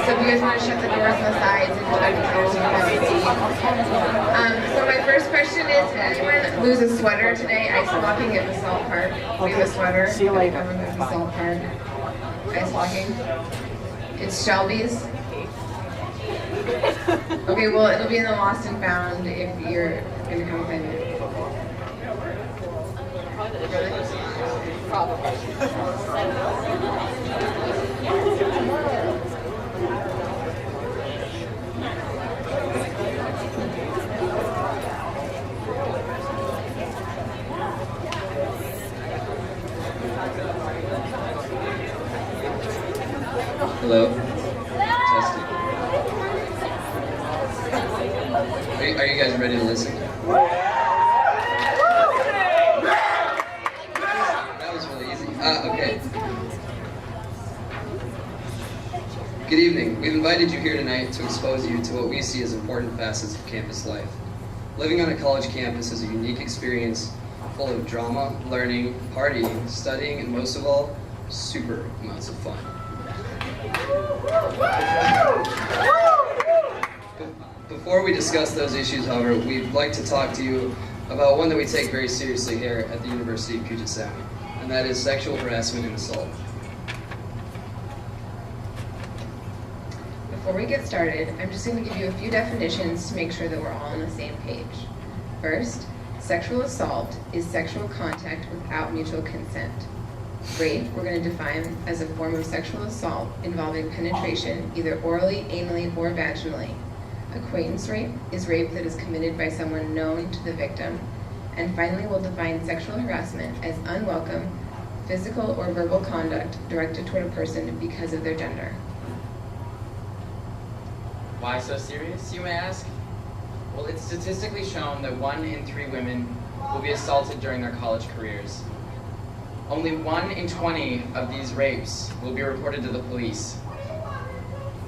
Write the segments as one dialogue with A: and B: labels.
A: So if you guys want to shut the doors on the sides and I can tell you so my first question is, did anyone lose a sweater today ice walking at the Salt Park? We have a sweater.
B: See you later.
A: Everyone goes to Salt Park. Ice walking. It's Shelby's. Okay, well it'll be in the Lost and Found if you're going to come find it.
C: Hello? Testing. Are you guys ready to listen? That was really easy. Okay. Good evening. We've invited you here tonight to expose you to what we see as important facets of campus life. Living on a college campus is a unique experience full of drama, learning, partying, studying, and most of all, super amounts of fun. Before we discuss those issues, however, we'd like to talk to you about one that we take very seriously here at the University of Puget Sound, and that is sexual harassment and assault.
A: Before we get started, I'm just going to give you a few definitions to make sure that we're all on the same page. First, sexual assault is sexual contact without mutual consent. Rape, we're going to define as a form of sexual assault involving penetration either orally, anally, or vaginally. Acquaintance rape is rape that is committed by someone known to the victim. And finally, we'll define sexual harassment as unwelcome, physical or verbal conduct directed toward a person because of their gender.
D: Why so serious, you may ask? Well, it's statistically shown that 1 in 3 women will be assaulted during their college careers. Only 1 in 20 of these rapes will be reported to the police.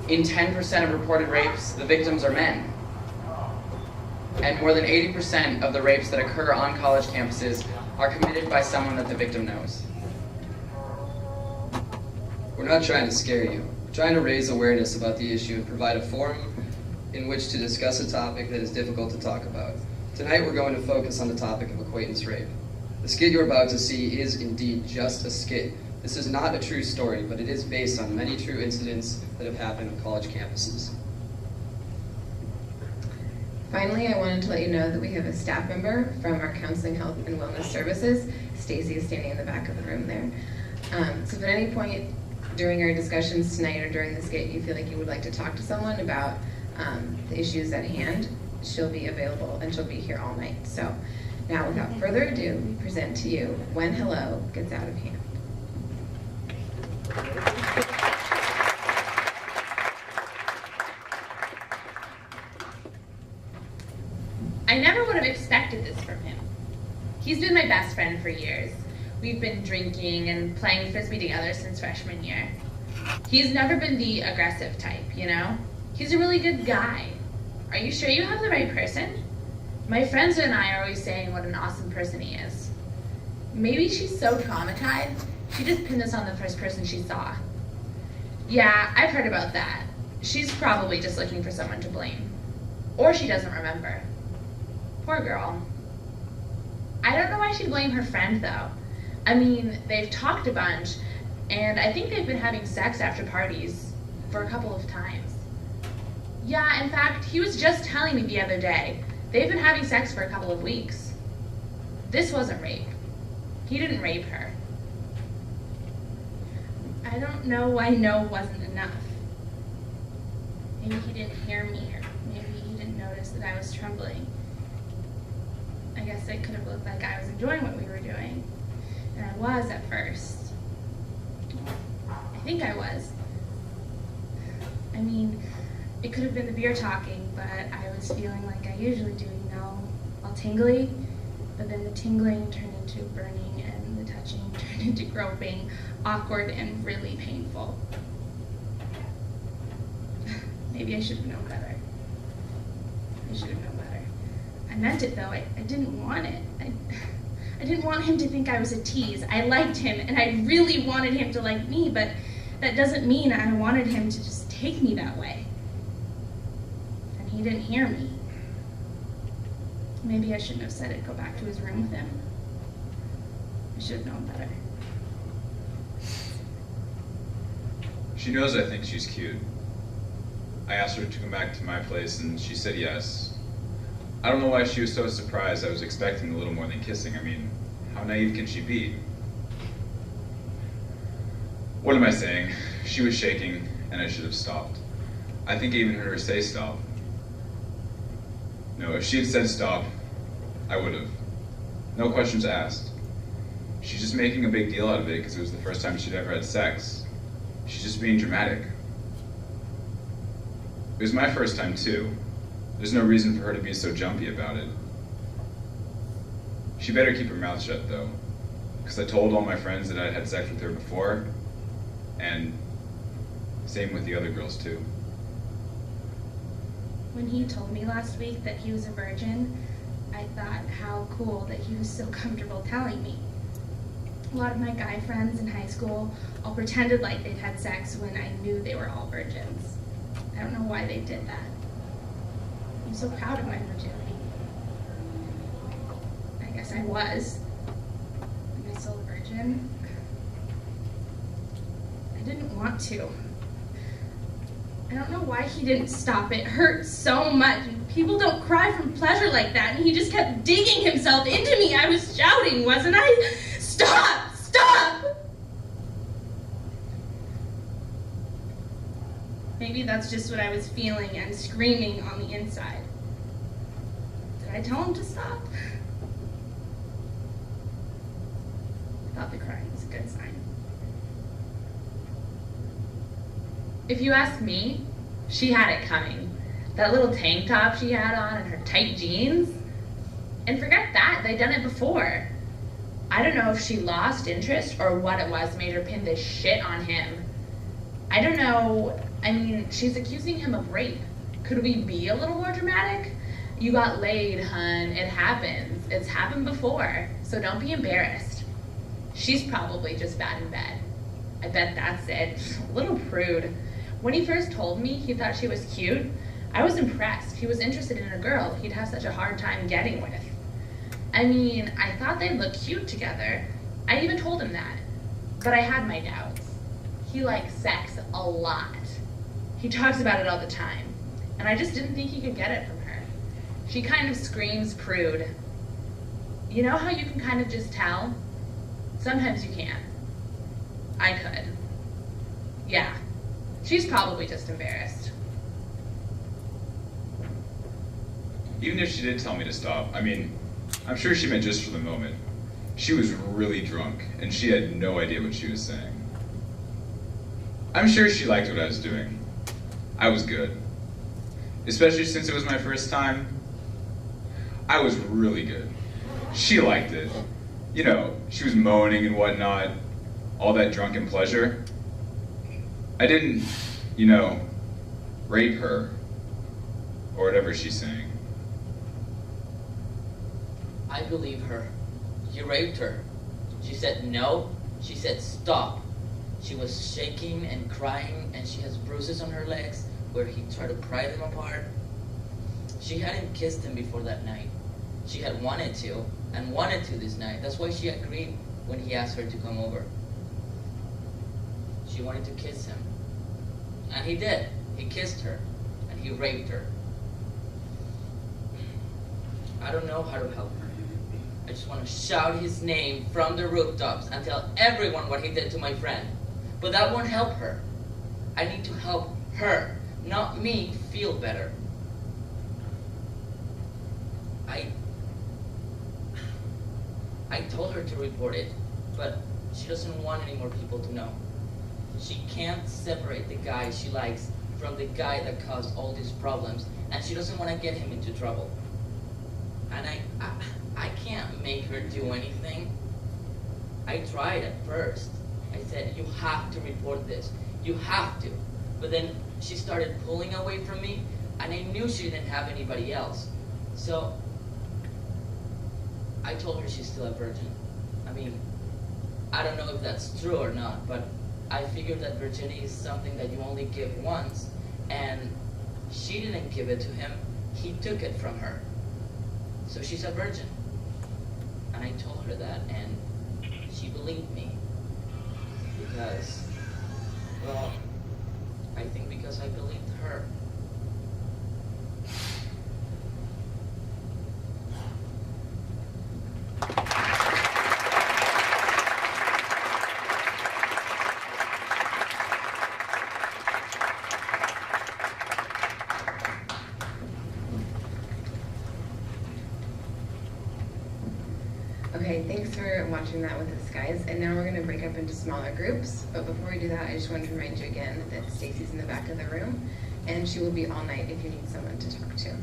D: In 10% of reported rapes, the victims are men. And more than 80% of the rapes that occur on college campuses are committed by someone that the victim knows.
C: We're not trying to scare you. We're trying to raise awareness about the issue and provide a forum in which to discuss a topic that is difficult to talk about. Tonight we're going to focus on the topic of acquaintance rape. The skit you're about to see is indeed just a skit. This is not a true story, but it is based on many true incidents that have happened on college campuses.
A: Finally, I wanted to let you know that we have a staff member from our Counseling, Health, and Wellness Services. Stacy is standing in the back of the room there. So if at any point during our discussions tonight or during the skit you feel like you would like to talk to someone about the issues at hand, she'll be available and she'll be here all night. So now, without further ado, we present to you When Hello Gets Out of Hand.
E: I never would have expected this from him. He's been my best friend for years. We've been drinking and playing Frisbee together since freshman year. He's never been the aggressive type, you know? He's a really good guy. Are you sure you have the right person? My friends and I are always saying what an awesome person he is. Maybe she's so traumatized, she just pinned this on the first person she saw. Yeah, I've heard about that. She's probably just looking for someone to blame. Or she doesn't remember. Poor girl. I don't know why she'd blame her friend, though. I mean, they've talked a bunch, And I think they've been having sex after parties for a couple of times. Yeah, in fact, he was just telling me the other day. They've been having sex for a couple of weeks. This wasn't rape. He didn't rape her. I don't know why no wasn't enough. Maybe he didn't hear me, or maybe he didn't notice that I was trembling. I guess it could have looked like I was enjoying what we were doing. And I was at first. I think I was. I mean, it could have been the beer talking, but I was feeling like I usually do, you know, all tingly. But then the tingling turned into burning, and the touching turned into groping, awkward and really painful. Maybe I should have known better. I should have known better. I meant it though. I didn't want it. I didn't want him to think I was a tease. I liked him, and I really wanted him to like me, but that doesn't mean I wanted him to just take me that way. And he didn't hear me. Maybe I shouldn't have said it, go back to his room with him. I should have known better.
B: She knows I think she's cute. I asked her to come back to my place and she said yes. I don't know why she was so surprised. I was expecting a little more than kissing. I mean, how naive can she be? What am I saying? She was shaking and I should have stopped. I think I even heard her say stop. No, if she had said stop, I would have. No questions asked. She's just making a big deal out of it because it was the first time she'd ever had sex. She's just being dramatic. It was my first time too. There's no reason for her to be so jumpy about it. She better keep her mouth shut though, because I told all my friends that I'd had sex with her before, and same with the other girls too.
E: When he told me last week that he was a virgin, I thought how cool that he was so comfortable telling me. A lot of my guy friends in high school all pretended like they'd had sex when I knew they were all virgins. I don't know why they did that. I'm so proud of my virginity. I guess I was. Am I still a virgin? I didn't want to. I don't know why he didn't stop. It hurt so much. People don't cry from pleasure like that, and he just kept digging himself into me. I was shouting, wasn't I? Stop! Stop! Maybe that's just what I was feeling and screaming on the inside. Did I tell him to stop? I thought the crying was a good sign.
F: If you ask me, she had it coming. That little tank top she had on and her tight jeans. And forget that, they'd done it before. I don't know if she lost interest or what it was made her pin this shit on him. I don't know, I mean, she's accusing him of rape. Could we be a little more dramatic? You got laid, hun, it happens. It's happened before, so don't be embarrassed. She's probably just bad in bed. I bet that's it. A little prude. When he first told me he thought she was cute, I was impressed. He was interested in a girl he'd have such a hard time getting with. I mean, I thought they'd look cute together. I even told him that. But I had my doubts. He likes sex a lot. He talks about it all the time. And I just didn't think he could get it from her. She kind of screams prude. You know how you can kind of just tell? Sometimes you can. I could. Yeah. She's probably just embarrassed.
B: Even if she did tell me to stop, I mean, I'm sure she meant just for the moment. She was really drunk, and she had no idea what she was saying. I'm sure she liked what I was doing. I was good. Especially since it was my first time. I was really good. She liked it. You know, she was moaning and whatnot, all that drunken pleasure. I didn't, you know, rape her, or whatever she's saying.
G: I believe her. You raped her. She said no. She said stop. She was shaking and crying, and she has bruises on her legs where he tried to pry them apart. She hadn't kissed him before that night. She had wanted to, and wanted to this night. That's why she agreed when he asked her to come over. She wanted to kiss him. And he did. He kissed her. And he raped her. I don't know how to help her. I just want to shout his name from the rooftops and tell everyone what he did to my friend. But that won't help her. I need to help her, not me, feel better. I told her to report it, but she doesn't want any more people to know. She can't separate the guy she likes from the guy that caused all these problems, and she doesn't want to get him into trouble. And I can't make her do anything. I tried at first. I said, you have to report this. You have to. But then she started pulling away from me, and I knew she didn't have anybody else. So I told her she's still a virgin. I mean, I don't know if that's true or not, but I figured that virginity is something that you only give once, and she didn't give it to him. He took it from her. So she's a virgin. And I told her that, and she believed me. Because, well, I think because I believed her.
A: Okay, thanks for watching that with us, guys. And now we're going to break up into smaller groups. But before we do that, I just wanted to remind you again that Stacy's in the back of the room, and she will be all night if you need someone to talk to.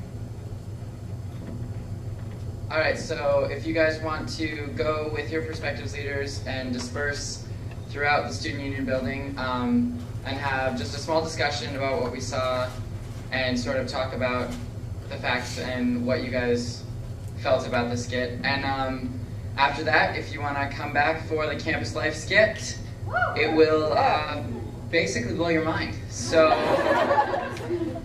D: All right, so if you guys want to go with your perspectives leaders and disperse throughout the student union building and have just a small discussion about what we saw and sort of talk about the facts and what you guys felt about the skit. And after that, if you want to come back for the Campus Life skit, it will basically blow your mind. So,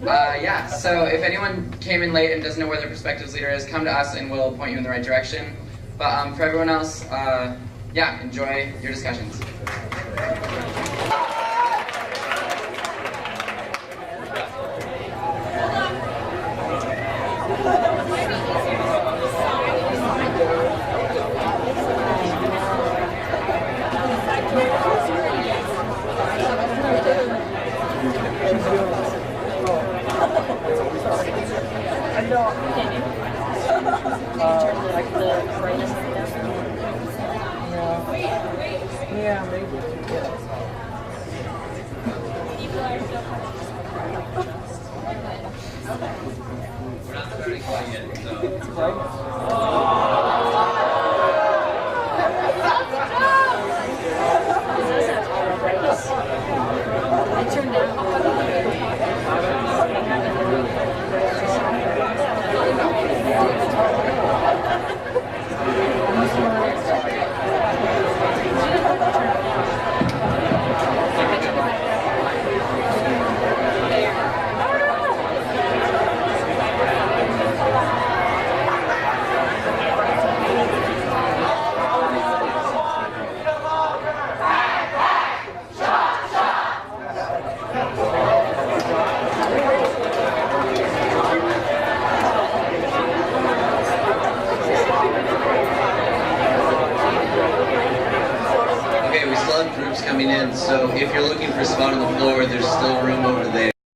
D: yeah, so if anyone came in late and doesn't know where their perspectives leader is, come to us and we'll point you in the right direction. But for everyone else, yeah, enjoy your discussions.
H: Yeah, maybe.
C: We're not starting quite yet, so.
I: Okay, we still have groups coming in, so if you're looking for a spot on the floor, there's still room over there.